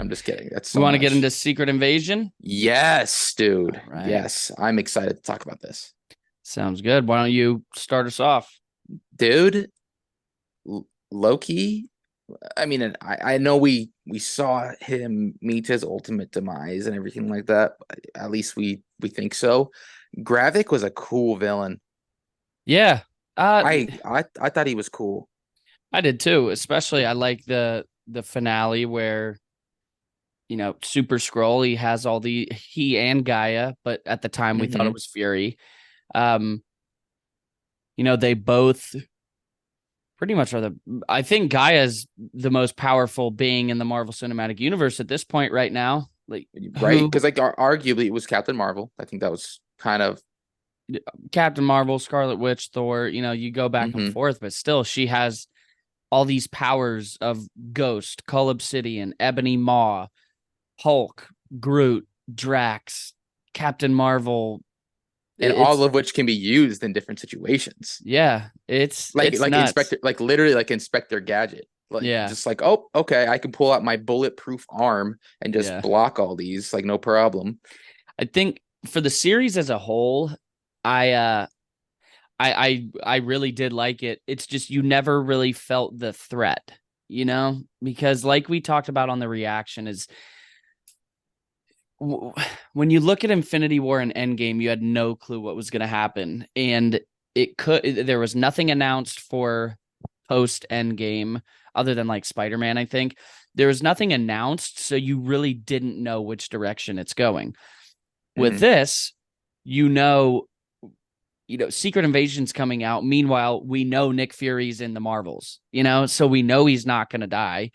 I'm just kidding. That's We so want to get much. into Secret Invasion? Yes, dude. All right. Yes, I'm excited to talk about this. Sounds good. Why don't you start us off? Dude, Loki. I mean, and I know we saw him meet his ultimate demise and everything like that. At least we think so. Gravik was a cool villain. Yeah. Uh I thought he was cool. I did too. Especially I like the finale where, Super Scroll, he and Gaia, but at the time we thought it Hmm. was Fury. Um, they both pretty much are I think Gaia's the most powerful being in the Marvel Cinematic Universe at this point right now. Like Right? who Because like arguably it was Captain Marvel. I think that was kind of. Captain Marvel, Scarlet Witch, Thor, you go back and Hmm. forth, but still she has all these powers of Ghost, Cull Obsidian, Ebony Maw, Hulk, Groot, Drax, Captain Marvel. And all It's of which can be used in different situations. yeah, it's like it's like nuts. Inspector, like literally like Inspector Gadget. Like Yeah, just like, oh, okay, I can pull out my bulletproof arm and just yeah. block all these, like no problem. I think for the series as a whole, I uh I really did like it. It's just you never really felt the threat, because like we talked about on the reaction is when you look at Infinity War and Endgame, you had no clue what was going to happen, and there was nothing announced for post Endgame other than like Spider-Man. I think there was nothing announced, so you really didn't know which direction it's going. With Hmm. this, you know, Secret Invasion's coming out. Meanwhile, we know Nick Fury's in the Marvels, so we know he's not going to die.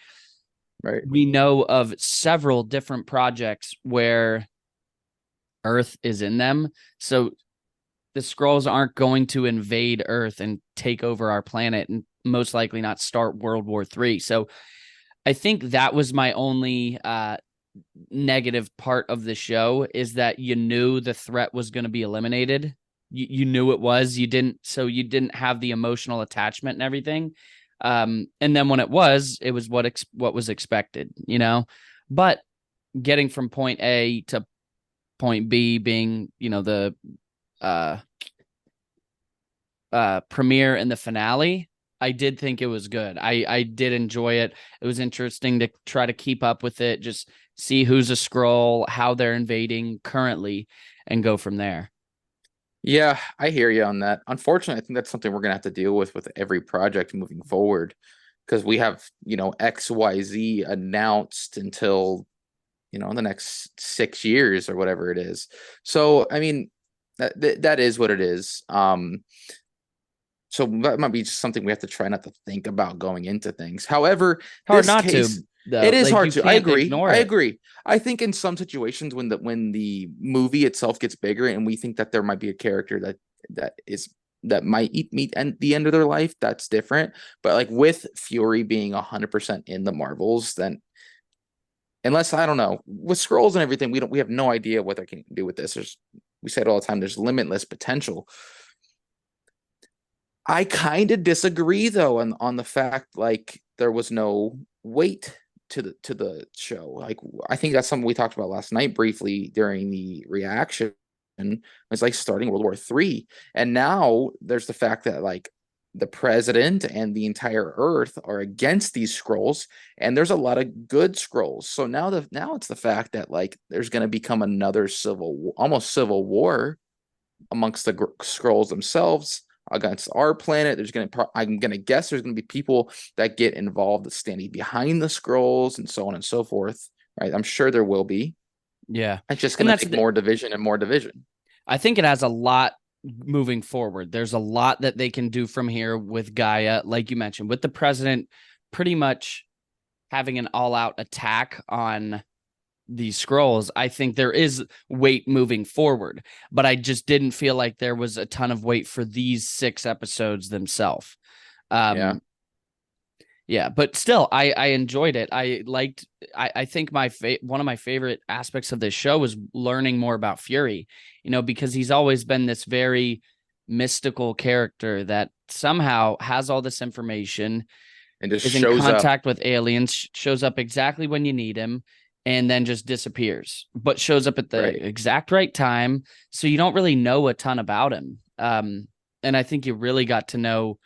Right. We know of several different projects where Earth is in them. So the Skrulls aren't going to invade Earth and take over our planet and most likely not start World War III. So I think that was my only negative part of the show is that you knew the threat was going to be eliminated. You knew it was. You didn't have the emotional attachment and everything. And then when it was what was expected, But getting from point A to point B being, the uh premiere and the finale, I did think it was good. I did enjoy it. It was interesting to try to keep up with it, just see who's a scroll, how they're invading currently, and go from there. Yeah, I hear you on that. Unfortunately, I think that's something we're gonna have to deal with every project moving forward because we have, XYZ announced until, the next 6 years or whatever it is. So, I mean, that is what it is. So that might be just something we have to try not to think about going into things. However, Hard this not case, to though. it is Like hard you to. I can't agree. ignore I it. agree. I think in some situations when the movie itself gets bigger and we think that there might be a character that might meet the end of their life, that's different. But like with Fury being 100% in the Marvels, then unless I don't know with scrolls and everything, we have no idea what they can do with this. We say it all the time. There's limitless potential. I kind of disagree though on the fact like there was no weight to the show. Like I think that's something we talked about last night briefly during the reaction. It's like starting World War III. And now there's the fact that like the president and the entire earth are against these scrolls and there's a lot of good scrolls. So now it's the fact that like there's going to become another almost civil war amongst the scrolls themselves against our planet. I'm gonna guess there's gonna be people that get involved standing behind the scrolls and so on and so forth. Right? I'm sure there will be. Yeah. It's just And gonna make more division and more division. I think it has a lot moving forward. There's a lot that they can do from here with Gaia, like you mentioned, with the president pretty much having an all out attack on these scrolls. I think there is weight moving forward, but I just didn't feel like there was a ton of weight for these 6 episodes themselves. Yeah. Um, yeah, but still, I enjoyed it. I think one of my favorite aspects of this show was learning more about Fury, because he's always been this very mystical character that somehow has all this information, And just is in shows up. contact with aliens, shows up exactly when you need him, and then just disappears, but shows up at Right. the exact right time. So you don't really know a ton about him. And I think you really got to know,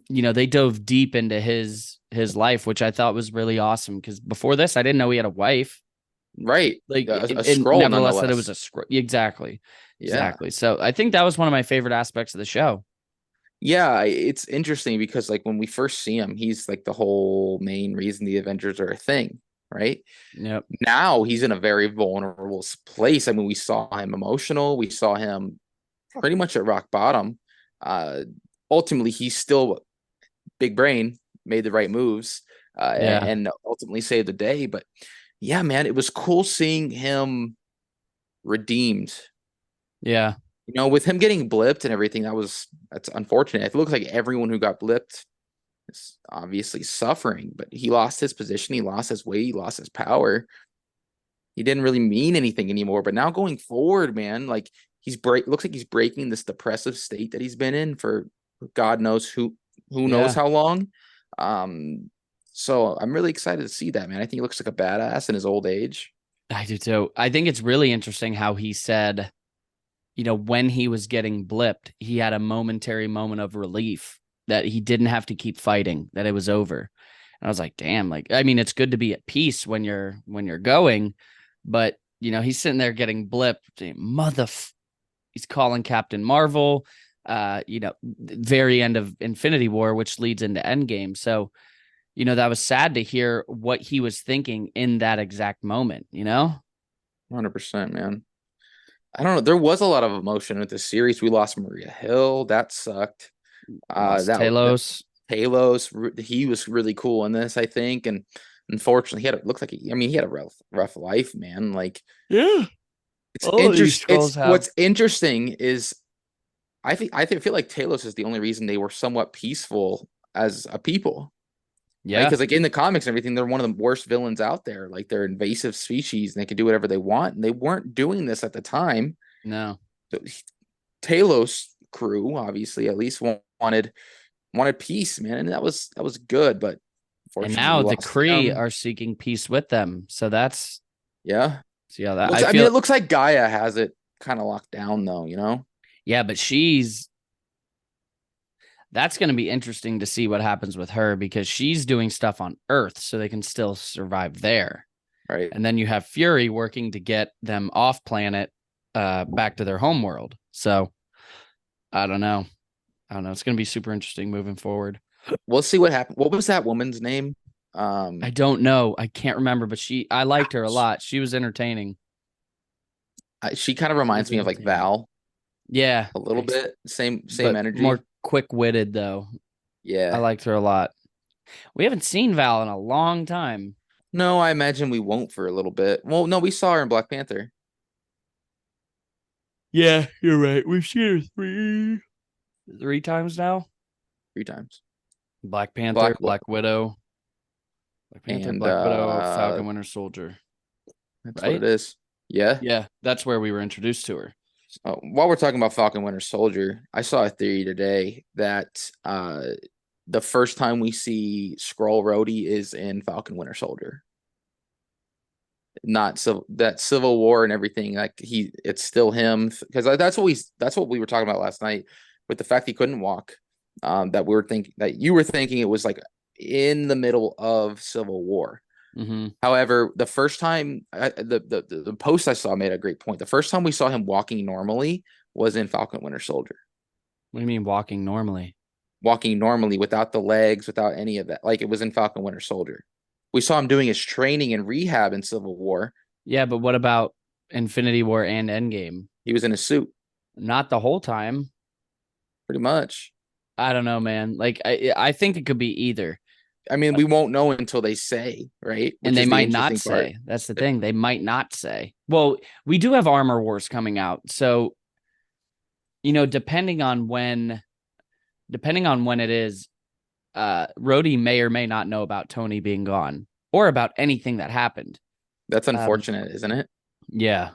they dove deep into his life, which I thought was really awesome. Because before this, I didn't know he had a wife. Right. Like, A and scroll nevertheless, that it was nonetheless. a scroll. Exactly, Yeah. exactly. So I think that was one of my favorite aspects of the show. Yeah, it's interesting because like when we first see him, he's like the whole main reason the Avengers are a thing, right? Yep. Now he's in a very vulnerable place. I mean, we saw him emotional, we saw him pretty much at rock bottom. Uh, Ultimately, he's still big brain, made the right moves, Yeah. and ultimately saved the day. But yeah, man, it was cool seeing him redeemed. Yeah. With him getting blipped and everything, that's unfortunate. It looks like everyone who got blipped is obviously suffering, but he lost his position, he lost his weight, he lost his power. He didn't really mean anything anymore. But now going forward, man, like looks like he's breaking this depressive state that he's been in for God knows who knows Yeah. how long. Um, so I'm really excited to see that, man. I think he looks like a badass in his old age. I do too. I think it's really interesting how he said, when he was getting blipped, he had a momentary moment of relief that he didn't have to keep fighting, that it was over. And I was like, damn, like, I mean, it's good to be at peace when you're going, but he's sitting there getting blipped. He's calling Captain Marvel, very end of Infinity War, which leads into Endgame. So, that was sad to hear what he was thinking in that exact moment. 100%, man. I don't know. There was a lot of emotion with the series. We lost Maria Hill. That sucked. Lost That Talos. Talos, he was really cool in this, I think. And unfortunately, looks like he had a rough life, man. Like Yeah. it's All of these interesting. scrolls have. What's interesting is I feel like Talos is the only reason they were somewhat peaceful as a people, right? Yeah. Because like in the comics and everything, they're one of the worst villains out there. Like they're invasive species and they can do whatever they want. And they weren't doing this at the time. No. So Talos crew, obviously, at least wanted peace, man, and that was good. But And unfortunately, we now the lost Kree him. are seeking peace with them. So that's Yeah, yeah, that looks. I I mean, feel it looks like Gaia has it kind of locked down, though. yeah, but that's going to be interesting to see what happens with her because she's doing stuff on Earth so they can still survive there. Right? And then you have Fury working to get them off planet back to their home world. So I don't know. I don't know. It's going to be super interesting moving forward. We'll see what happened. What was that woman's name? I don't know. I can't remember, but I liked her a Gosh, lot. She was entertaining. she kind of She was reminds me of like entertaining. Val Yeah, a little bit. Same but more energy. quick-witted though. I Yeah. liked her a lot. We haven't seen Val in a long time. No, I imagine we won't for a little bit. Well, no, we saw her in Black Panther Yeah, you're right. We've seen her three times now. 3 times. Black Panther, Black Black Widow, and Falcon Winter Soldier. that's what it Right? is. Yeah. Yeah, that's where we were introduced to her. While we're talking about Falcon Winter Soldier, I saw a theory today that the first time we see Skrull Rhodey is in Falcon Winter Soldier, not that Civil War and everything. Like it's still him because that's what we were talking about last night with the fact he couldn't walk. That you were thinking it was like in the middle of Civil War. Mm-hmm. However, the first time the post I saw made a great point. The first time we saw him walking normally was in Falcon Winter Soldier. What do you mean walking normally? Walking normally without the legs, without any of that. Like it was in Falcon Winter Soldier. We saw him doing his training and rehab in Civil War. Yeah, but what about Infinity War and Endgame? He was in a suit Not the whole time. pretty much. I don't know, man. Like I think it could be either. I mean, we won't know until they say, right? And Which they is the might not interesting part. say. That's the thing. They might not say. Well, we do have Armor Wars coming out. So, depending on when it is, Rhodey may or may not know about Tony being gone or about anything that happened. That's Um, unfortunate, isn't it? yeah.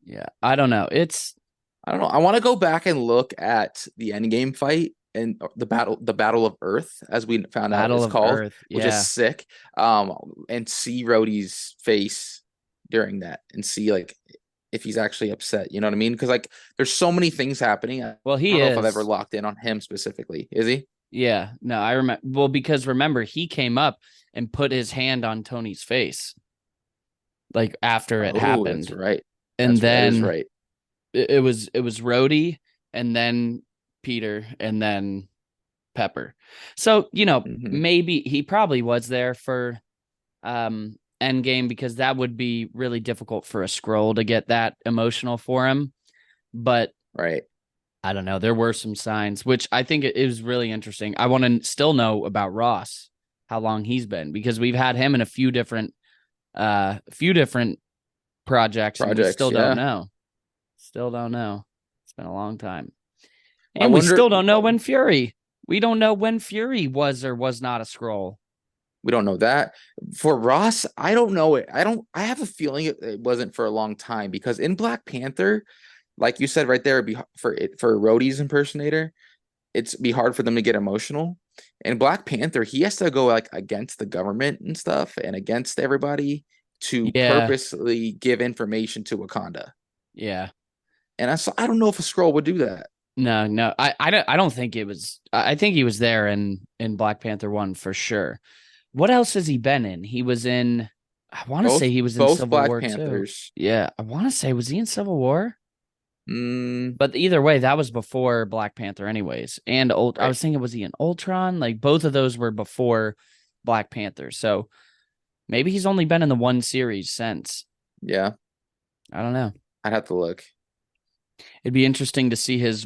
Yeah. I don't know. I don't know. I want to go back and look at the Endgame fight and the Battle of Earth, as we found out Battle it's of called, Earth. which is Yeah. sick. And see Rhodey's face during that and see like if he's actually upset. You know what I mean? Because like there's so many things happening. I Well, he don't know if I've ever is. locked in on him specifically. Is he? Yeah. No, I remember. Well, because remember, he came up and put his hand on Tony's face, like after it Oh, that's happened. right. And That is then right. it was Rhodey and then Peter and then Pepper. So, Hmm. maybe he probably was there for Endgame because that would be really difficult for a scroll to get that emotional for him. But Right. I don't know. There were some signs, which I think it was really interesting. I want to still know about Ross, how long he's been, because we've had him in a few different projects, and we Projects. still don't Yeah. know. Still don't know. It's been a long time. I And we wonder. still don't know when Fury. We don't know when Fury was or was not a scroll. We don't know that. For Ross, I don't know it. I don't. I have a feeling it wasn't for a long time because in Black Panther, like you said right there, it'd be for Rhodey's impersonator. It's be hard for them to get emotional. And Black Panther, he has to go like against the government and stuff and against everybody to Yeah. purposely give information to Wakanda. Yeah. And I don't know if a scroll would do that. No, no. I don't think it was. I think he was there in Black Panther 1 for sure. What else has he been in? He was in, I want to say he was in Both Civil Black War too. Panthers. Yeah, I want to say, was he in Civil War? Mm, But either way, that was before Black Panther, anyways. And I right. was thinking, was he in Ultron? Like both of those were before Black Panther. So maybe he's only been in the one series since. Yeah. I don't know. I'd have to look. It'd be interesting to see his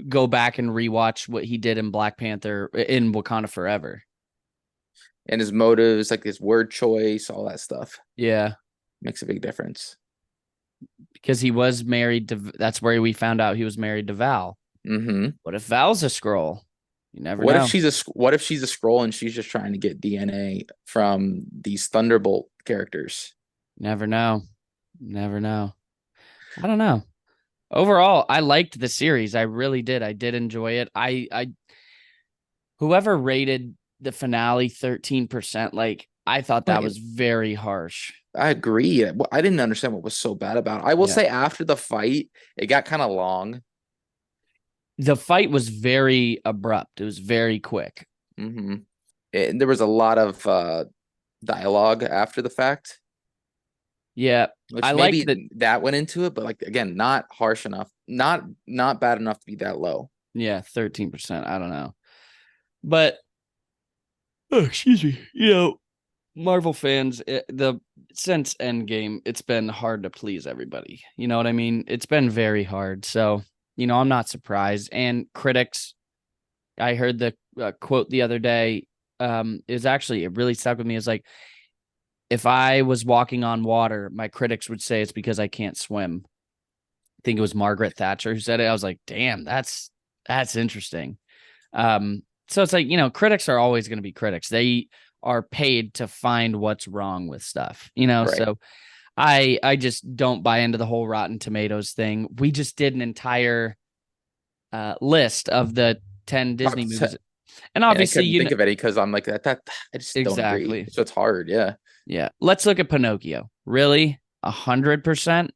go back and rewatch what he did in Black Panther in Wakanda Forever. And his motives, like his word choice, all that stuff Yeah, makes a big difference. because he was married to. That's where we found out he was married to Val. Hmm. What if Val's a scroll? You never know. What if she's a scroll and she's just trying to get DNA from these Thunderbolt characters? Never know. Never know. I don't know. Overall, I liked the series. I really did. I did enjoy it. I whoever rated the finale 13%, like I thought that Like, was very harsh. I agree. I didn't understand what was so bad about it. I will Yeah. say after the fight, it got kind of long. The fight was very abrupt. It was very quick. Hmm. And there was a lot of dialogue after the fact, Yeah. I which liked that. maybe that went into it, but like again, not harsh enough, not bad enough to be that low. Yeah, 13%. I don't know. But oh, excuse me. Marvel fans, the since Endgame, it's been hard to please everybody. You know what I mean? It's been very hard. So, I'm not surprised. And critics, I heard the quote the other day. Is actually it really stuck with me. Is like, if I was walking on water, my critics would say it's because I can't swim. I think it was Margaret Thatcher who said it. I was like, damn, that's interesting. So it's like, critics are always going to be critics. They are paid to find what's wrong with stuff, Right. so I just don't buy into the whole Rotten Tomatoes thing. We just did an entire list of the 10 Top Disney te- movies, and and I obviously, couldn't think of any because I'm like that. I just don't agree. exactly. So it's hard. Yeah. Yeah, let's look at Pinocchio. Really, 100%?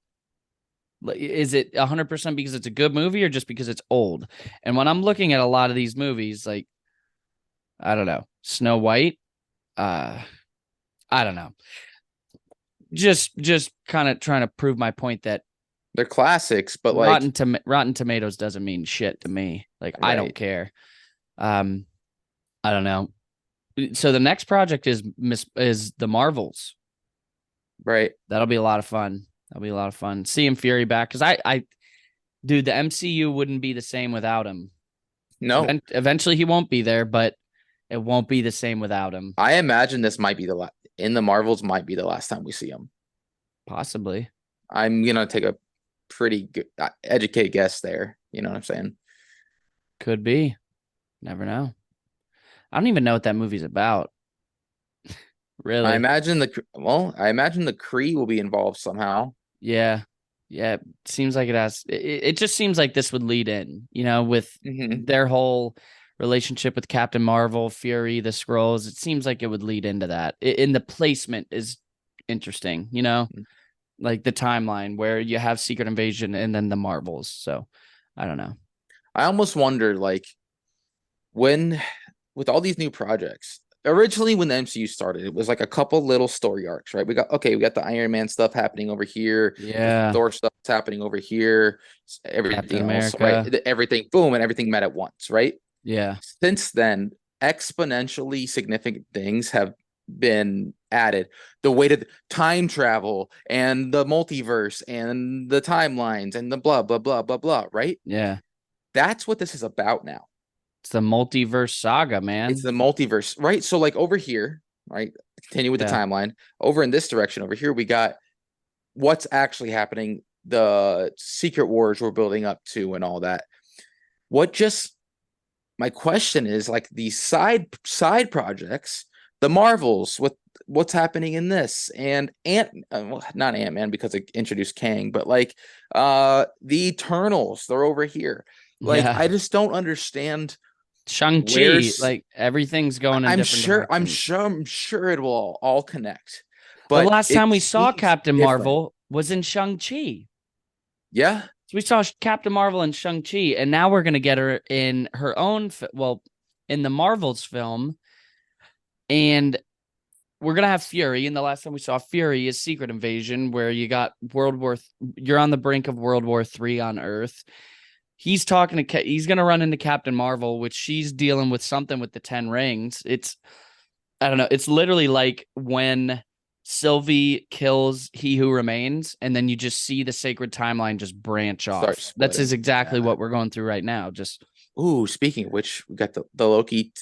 Is it 100% because it's a good movie or just because it's old? And when I'm looking at a lot of these movies, like, I don't know, Snow White, uh I don't know, just kind of trying to prove my point that They're classics, but like, Rotten Tomatoes doesn't mean shit to me. Like, I don't right, care. um I don't know. So the next project is the Marvels. right. That'll be a lot of fun. That'll be a lot of fun seeing Fury back, because I dude, the MCU wouldn't be the same without him. No, Eventually he won't be there, but it won't be the same without him. I imagine this might be the last in the Marvels might be the last time we see him. Possibly. I'm gonna take a pretty good, educated guess there. You know what I'm saying? Could be. Never know. I don't even know what that movie's about. Really. I imagine the Kree will be involved somehow. Yeah. Yeah. Seems like it has. It just seems like this would lead in, with Hmm. their whole relationship with Captain Marvel, Fury, the Skrulls. It seems like it would lead into that. And the placement is interesting. like the timeline where you have Secret Invasion and then the Marvels. So I don't know. I almost wonder, like, when with all these new projects, originally when the MCU started, it was like a couple little story arcs, right? We got the Iron Man stuff happening over here, the Yeah. Thor stuff happening over here, Captain everything else, right? America. Everything, boom, and everything met at once, right? Yeah. Since then, exponentially significant things have been added. The way to time travel and the multiverse and the timelines and the blah blah blah blah blah, right? Yeah. That's what this is about now. It's the multiverse saga, It's man. the multiverse, right? So like over here, right? Continue with the Yeah. timeline. Over in this direction, over here, we got what's actually happening, the secret wars we're building up to and all that. What just my question is, like, these side projects, the Marvels with what's happening in this, and well, not Ant-Man because it introduced Kang, but like the Eternals, they're over here. Like, Yeah. I just don't understand Shang-Chi, where's like everything's going in I'm different sure directions. I'm sure it will all connect. The But last it time we saw seems Captain different. Marvel was in Shang-Chi. Yeah. So we saw Captain Marvel and Shang-Chi, and now we're going to get her in her own, well, in the Marvels film. And we're going to have Fury. And the last time we saw Fury is Secret Invasion, where you got you're on the brink of World War III on Earth. He's he's going to run into Captain Marvel, which she's dealing with something with the 10 rings. I don't know. It's literally like when Sylvie kills He Who Remains, and then you just see the sacred timeline just branch Start off. That's splitting. exactly Yeah. what we're going through right now. Just Ooh, speaking of which, we got the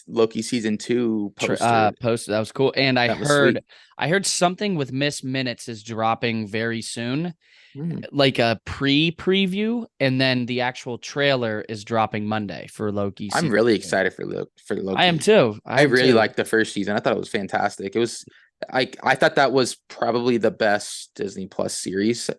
Loki season 2 poster. post that was cool. And That was sweet. I heard something with Miss Minutes is dropping very soon, Hmm. like a preview, and then the actual trailer is dropping Monday for Loki I'm season really 2. excited for I am Loki. too. I I am really too. liked the first season. I thought it was fantastic. It was I thought that was probably the best Disney Plus series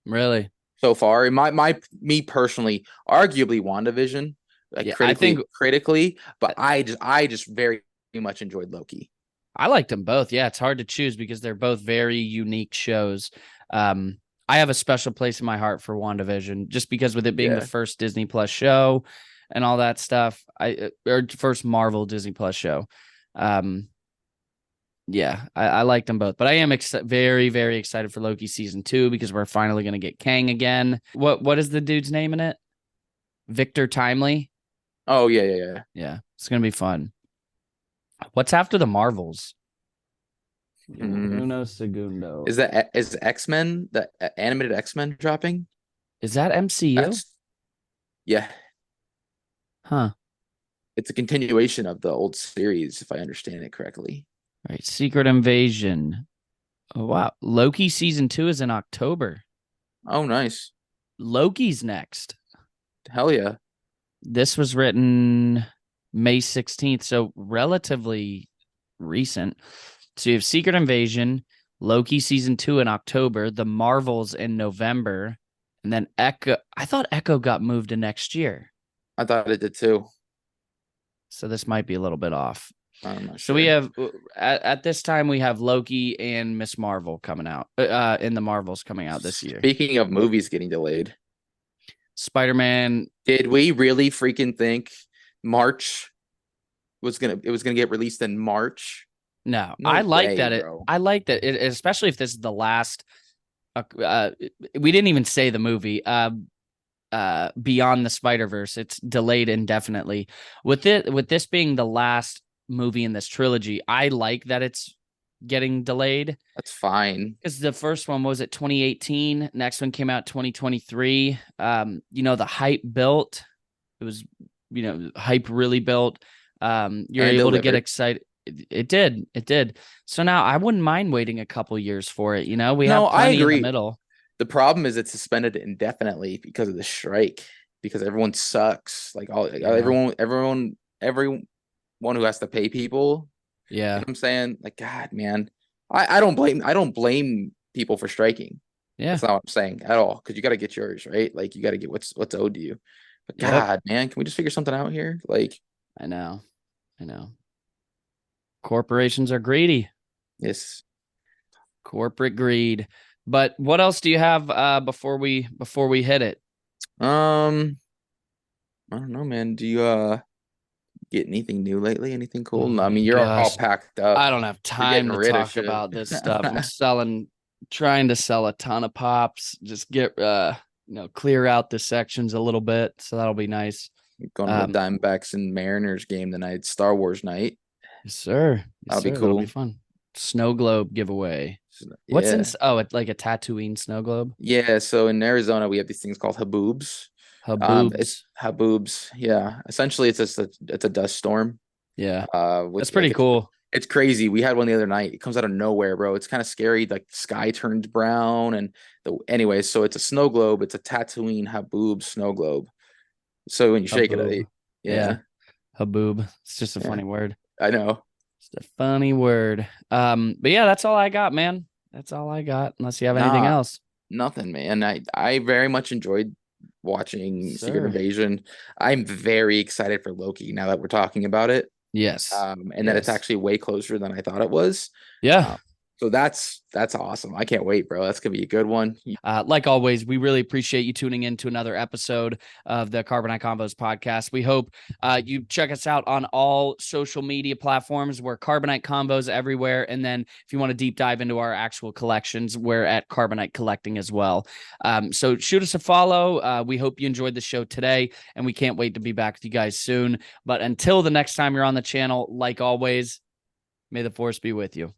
Really. so far. In my me personally, arguably WandaVision, like Yeah, I think critically, but I just very much enjoyed Loki. I liked them both. Yeah, it's hard to choose because they're both very unique shows. Um, I have a special place in my heart for WandaVision just because with it being the Yeah. first Disney Plus show and all that stuff, or first Marvel Disney Plus show. Um, yeah, I liked them both, but I am very, very excited for Loki season 2 because we're finally going to get Kang again. What is the dude's name in it? Victor Timely. Oh yeah. Yeah, it's going to be fun. What's after the Marvels? Hmm. Uno segundo. Is X-Men, the animated X-Men dropping? Is that MCU? That's yeah. Huh. It's a continuation of the old series, if I understand it correctly. All right. Secret Invasion. Oh, wow. Loki season 2 is in October. Oh, nice. Loki's next. Hell yeah. This was written May 16th, so relatively recent. So you have Secret Invasion, Loki season 2 in October, the Marvels in November, and then Echo. I thought Echo got moved to next year. I thought it did too. So this might be a little bit off. I'm not So we sure. have at this time we have Loki and Miss Marvel coming out. In the Marvels coming out this year. Speaking of movies getting delayed, Spider-Man. did we really freaking think March it was gonna get released in March? No, No way, bro. I like that it, especially if this is the last. We didn't even say the movie. Beyond the Spider-Verse, it's delayed indefinitely. With this being the last movie in this trilogy, I like that it's getting delayed That's fine. because the first one was at 2018, next one came out 2023. The hype built. It was, hype really built. You're And able to get delivered. excited. It did. So now I wouldn't mind waiting a couple years for it. We No, have I plenty in the agree. middle. The problem is it's suspended indefinitely because of the strike, because everyone sucks. Like Yeah. everyone who has to pay people. You know Yeah. what I'm saying? Like, God, man. I don't blame people for striking. Yeah. That's not what I'm saying at all. Because you got to get yours, right? Like, you got to get what's owed to you. But Yep. God, man, can we just figure something out here? Like, I know. I know. Corporations are greedy. yes. Corporate greed. But what else do you have before we hit it? Um, I don't know, man. Do you get anything new lately? Anything Oh cool? No, I my mean, you're all gosh. packed I up. don't have You're getting time to rid of talk shit. about this stuff. Trying to sell a ton of pops, just get clear out the sections a little bit. So that'll be nice. Going to the Um, Diamondbacks and Mariners game tonight, Star Wars night. yes, sir. Yes, That'll be sir. That'll be cool. fun. Snow globe giveaway. What's in Yeah. it's like a Tatooine snow globe? Yeah, so in Arizona we have these things called haboobs. It's Haboobs. haboobs. Yeah. Essentially it's a dust storm. Yeah. With That's like pretty cool. it's crazy. We had one the other night. It comes out of nowhere, bro. It's kind of scary. Like the sky turns brown and anyway, so it's a snow globe. It's a Tatooine haboob snow globe. So when you shake it, Haboob. Yeah. yeah, Haboob. It's just a yeah, funny word. I know. Just a funny word. But yeah, that's all I got, man. That's all I got. Unless you have anything Nah, else. nothing, man. I very much enjoyed watching Secret Sir. Invasion. I'm very excited for Loki now that we're talking about it. Yes. And that it's Yes. actually way closer than I thought it was. Yeah. Uh, so that's awesome. I can't wait, bro. That's gonna be a good one. Like always, we really appreciate you tuning in to another episode of the Carbonite Convos podcast. We hope you check us out on all social media platforms. We're Carbonite Convos everywhere. And then if you want to deep dive into our actual collections, we're at Carbonite Collecting as well. So shoot us a follow. We hope you enjoyed the show today, and we can't wait to be back with you guys soon. But until the next time you're on the channel, like always, may the force be with you.